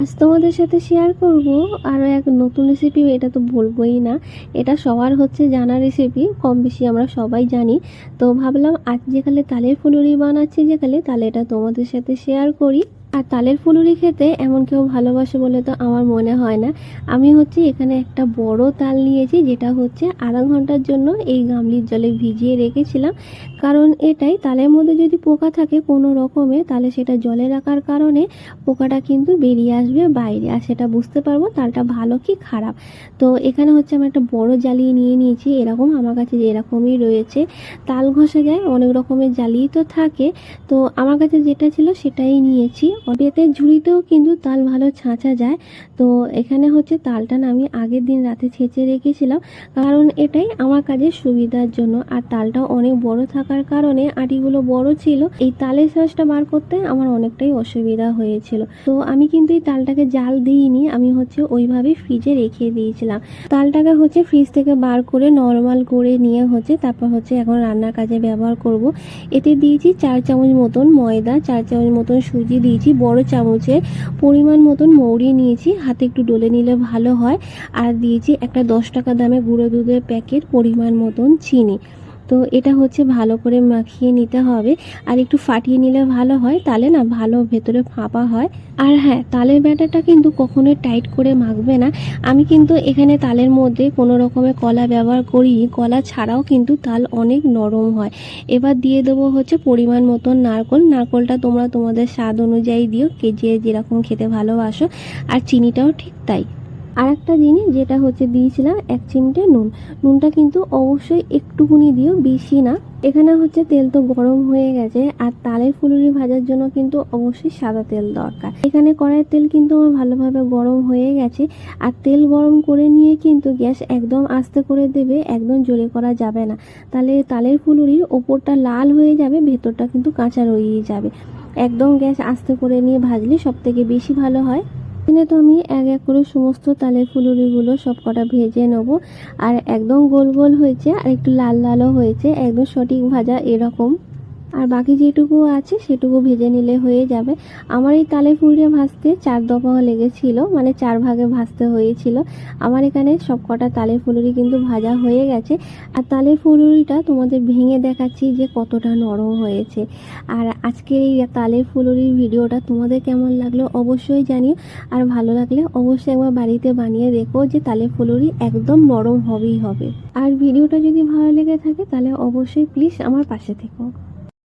আজ তোমাদের সাথে শেয়ার করব আরও এক নতুন রেসিপি। এটা তো বলবোই না, এটা সবার হচ্ছে জানা রেসিপি, কম বেশি আমরা সবাই জানি। তো ভাবলাম আজ যেখানে তালের ফুলুরি বানাচ্ছি যেখানে, তাহলে এটা তোমাদের সাথে শেয়ার করি। আর তালের ফুলুরি খেতে এমন কেউ ভালোবাসে বলে তো আমার মনে হয় না। আমি হচ্ছে এখানে একটা বড় তাল নিয়েছি, যেটা হচ্ছে আধা ঘন্টার জন্য এই গামলির জলে ভিজিয়ে রেখেছিলাম। কারণ এটাই, তালের মধ্যে যদি পোকা থাকে কোনো রকমে, তাহলে সেটা জলে রাখার কারণে পোকাটা কিন্তু বেরিয়ে আসবে বাইরে, আর সেটা বুঝতে পারবো তালটা ভালো কি খারাপ। তো এখানে হচ্ছে আমি একটা বড় জালি নিয়ে নিয়েছি, এরকম আমার কাছে এরকমই রয়েছে। তাল ঘষা যায় অনেক রকমের জালি তো থাকে, তো আমার কাছে যেটা ছিল সেটাই নিয়েছি। বেতের ঝুড়িতেও কিন্তু তাল ভালো ছাঁচা যায়। তো এখানে হচ্ছে তালটা না আমি আগের দিন রাতে ছেঁচে রেখেছিলাম, কারণ এটাই আমার কাজের সুবিধার জন্য। আর তালটাও অনেক বড় থাকার কারণে আটিগুলো বড় ছিল, এই তালের শাঁসটা বার করতে আমার অনেকটাই অসুবিধা হয়েছিল। তো আমি কিন্তু এই তালটাকে জাল দিইনি, আমি হচ্ছে ওইভাবে ফ্রিজে রেখে দিয়েছিলাম। তালটাকে হচ্ছে ফ্রিজ থেকে বার করে নর্মাল করে নিয়ে হচ্ছে তারপর হচ্ছে এখন রান্নার কাজে ব্যবহার করব। এতে দিয়েছি 4 চামচ মতন ময়দা, 4 চামচ মতন সুজি দিয়েছি, বড় চামচের পরিমাণ মতন মৌরি নিয়েছি, হাতে একটু ডলে নিলে ভালো হয়। আর দিয়েছি একটা 10 টাকা দামে গুঁড়ো দুধের প্যাকেট, পরিমাণ মতন চিনি। তো এটা হচ্ছে ভালো করে মাখিয়ে নিতে হবে, আর একটু ফাটিয়ে নিলে ভালো হয়, তাহলে না ভালো ভেতরে ফাঁপা হয়। আর হ্যাঁ, তালের ব্যাটারটা কিন্তু কখনোই টাইট করে মাখবে না। আমি কিন্তু এখানে তালের মধ্যে কোনো রকমের কলা ব্যবহার করি, কলা ছাড়াও কিন্তু তাল অনেক নরম হয়। এবার দিয়ে দেবো হচ্ছে পরিমাণ মতন নারকোল। নারকোলটা তোমরা তোমাদের স্বাদ অনুযায়ী দিও, কে যে যেরকম খেতে ভালোবাসো। আর চিনিটাও ঠিক তাই। আর একটা জিনিস যেটা হচ্ছে দিয়েছিলাম 1 চিমটে নুন। নুনটা কিন্তু অবশ্যই একটুকুনি দিও, বেশি না। এখানে হচ্ছে তেল তো গরম হয়ে গেছে, আর তালের ফুলুরি ভাজার জন্য কিন্তু অবশ্যই সাদা তেল দরকার। এখানে কড়াইয়ের তেল কিন্তু আমার ভালোভাবে গরম হয়ে গেছে। আর তেল গরম করে নিয়ে কিন্তু গ্যাস একদম আস্তে করে দেবে, একদম জোরে করা যাবে না, তাহলে তালের ফুলুরির ওপরটা লাল হয়ে যাবে, ভেতরটা কিন্তু কাঁচা রয়ে যাবে। একদম গ্যাস আস্তে করে নিয়ে ভাজলে সব থেকে বেশি ভালো হয়। এখানে তো আমি এক এক করে সমস্ত তালের ফুলুরিগুলো সব কটা ভেজে নেবো। আর একদম গোল গোল হয়েছে, আর একটু লাল লালও হয়েছে, একদম সঠিক ভাজা এরকম। আর বাকি যেটুকু আছে সেটুকু ভেজে নিলে হয়ে যাবে। আমার এই তালের ফুলুরি ভাজতে 4 দফা লেগেছিল, মানে 4 ভাগে ভাজতে হয়েছিল। আমার এখানে সব কটা তালের ফুলুরি কিন্তু ভাজা হয়ে গেছে। আর তালের ফুলুরিটা তোমাদের ভেঙে দেখাচ্ছি যে কতটা নরম হয়েছে। আর আজকের এই তালের ফুলুরির ভিডিওটা তোমাদের কেমন লাগলো অবশ্যই জানিও। আর ভালো লাগলে অবশ্যই একবার বাড়িতে বানিয়ে দেখো, যে তালের ফুলুরি একদম নরম হবেই হবে। আর ভিডিওটা যদি ভালো লেগে থাকে তাহলে অবশ্যই প্লিজ আমার পাশে থেকো।